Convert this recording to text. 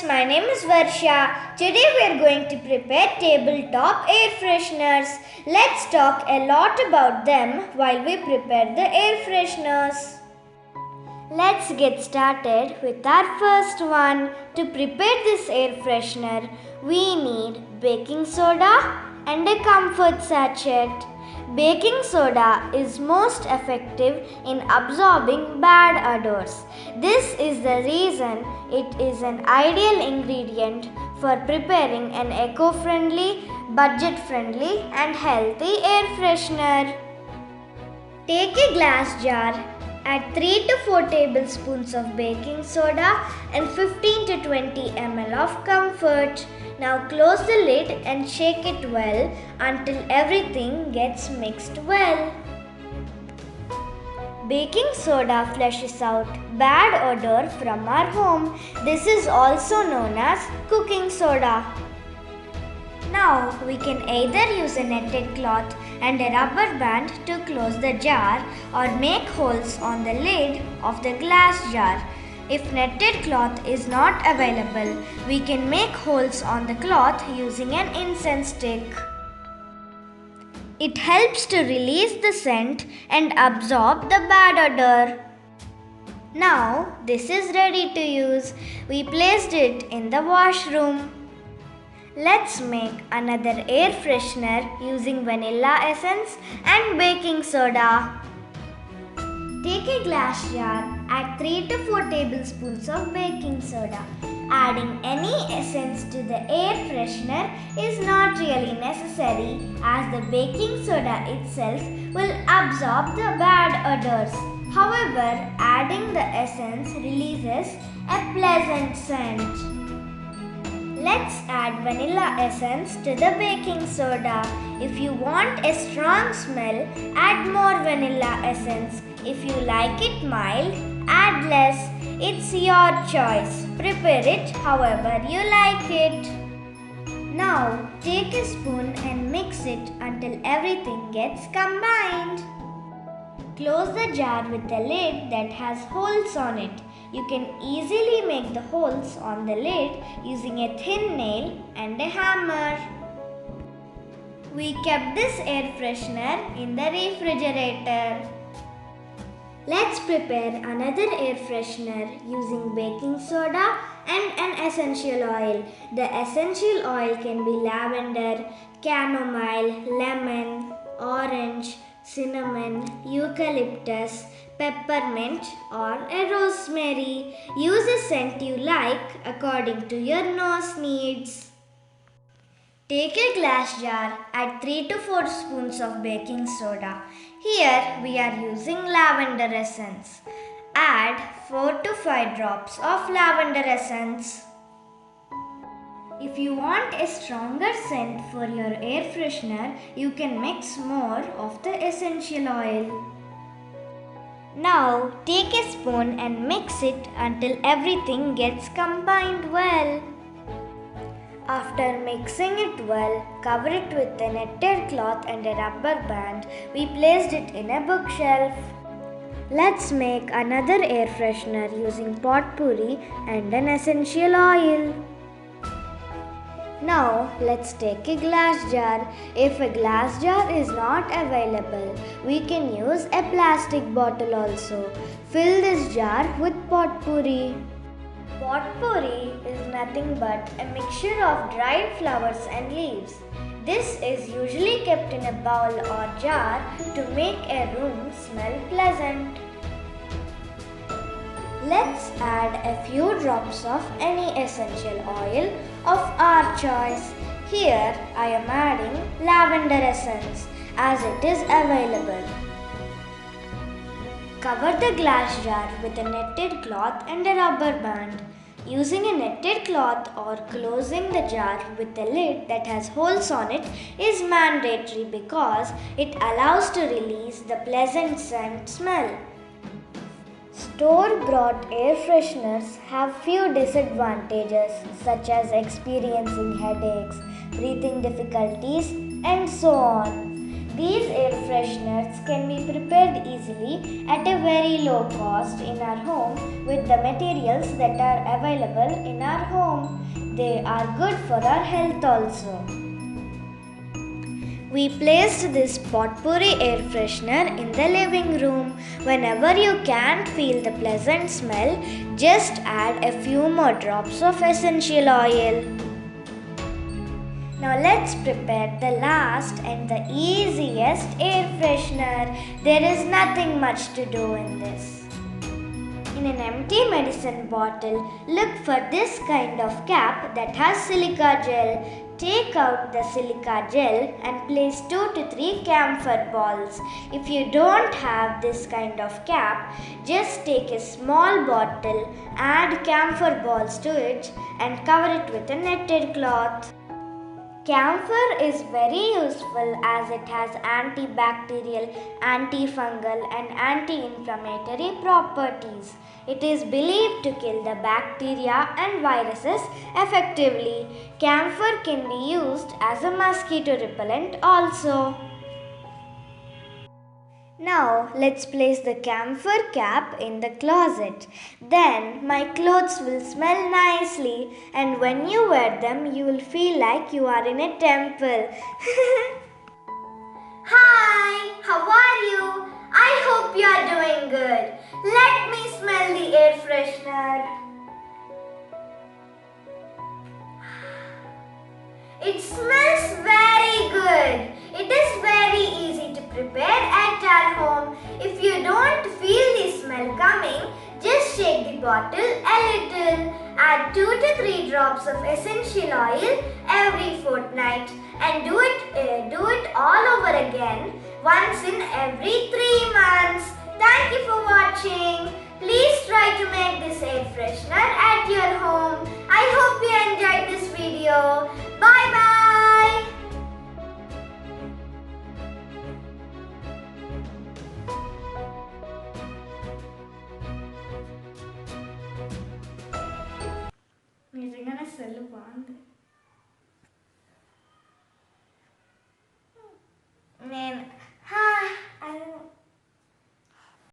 my name is Varsha. Today we are going to prepare tabletop air fresheners. Let's talk a lot about them while we prepare the air fresheners. Let's get started with our first one. To prepare this air freshener, we need baking soda and a comfort sachet. Baking soda is most effective in absorbing bad odors. This is the reason it is an ideal ingredient for preparing an eco-friendly, budget-friendly and healthy air freshener. Take a glass jar, add 3 to 4 tablespoons of baking soda and 15 to 20 ml of comfort. Now close the lid and shake it well until everything gets mixed well. Baking soda flushes out bad odor from our home. This is also known as cooking soda. Now we can either use a netted cloth and a rubber band to close the jar or make holes on the lid of the glass jar. If netted cloth is not available, we can make holes on the cloth using an incense stick. It helps to release the scent and absorb the bad odor. Now this is ready to use. We placed it in the washroom. Let's make another air freshener using vanilla essence and baking soda. Take a glass jar, add 3 to 4 tablespoons of baking soda. Adding any essence to the air freshener is not really necessary as the baking soda itself will absorb the bad odors. However, adding the essence releases a pleasant scent. Let's add vanilla essence to the baking soda. If you want a strong smell, add more vanilla essence. If you like it mild, add less. It's your choice. Prepare it however you like it. Now, take a spoon and mix it until everything gets combined. Close the jar with a lid that has holes on it. You can easily make the holes on the lid using a thin nail and a hammer. We kept this air freshener in the refrigerator. Let's prepare another air freshener using baking soda and an essential oil. The essential oil can be lavender, chamomile, lemon, orange, cinnamon, eucalyptus, peppermint or a rosemary. Use a scent you like according to your nose needs. Take a glass jar, add 3 to 4 spoons of baking soda. Here we are using lavender essence. Add 4 to 5 drops of lavender essence. If you want a stronger scent for your air freshener, you can mix more of the essential oil. Now take a spoon and mix it until everything gets combined well. After mixing it well, cover it with a netted cloth and a rubber band. We placed it in a bookshelf. Let's make another air freshener using potpourri and an essential oil. Now let's take a glass jar. If a glass jar is not available, we can use a plastic bottle also. Fill this jar with potpourri. Potpourri is nothing but a mixture of dried flowers and leaves. This is usually kept in a bowl or jar to make a room smell pleasant. Let's add a few drops of any essential oil of our choice. Here I am adding lavender essence as it is available. Cover the glass jar with a netted cloth and a rubber band. Using a netted cloth or closing the jar with a lid that has holes on it is mandatory because it allows to release the pleasant scent smell. Store-bought air fresheners have few disadvantages such as experiencing headaches, breathing difficulties, and so on. These air fresheners can be prepared easily at a very low cost in our home with the materials that are available in our home. They are good for our health also. We placed this potpourri air freshener in the living room. Whenever you can't feel the pleasant smell, just add a few more drops of essential oil. Now let's prepare the last and the easiest air freshener. There is nothing much to do in this. In an empty medicine bottle, look for this kind of cap that has silica gel. Take out the silica gel and place 2 to 3 camphor balls. If you don't have this kind of cap, just take a small bottle, add camphor balls to it and cover it with a netted cloth. Camphor is very useful as it has antibacterial, antifungal and anti-inflammatory properties. It is believed to kill the bacteria and viruses effectively. Camphor can be used as a mosquito repellent also. Now let's place the camphor cap in the closet. Then my clothes will smell nicely and when you wear them you will feel like you are in a temple. Hi, how are you? I hope you are doing good. Let me smell the air freshener. It smells very good. It is very easy to prepare at our home. If you don't feel the smell coming, just shake the bottle a little. Add 2 to 3 drops of essential oil every fortnight and do it all over again once in every 3 months. Thank you for watching. Please try to make this air freshener at your home. I hope you enjoyed this video. Bye bye. నిజంగానే cell బాగుంది.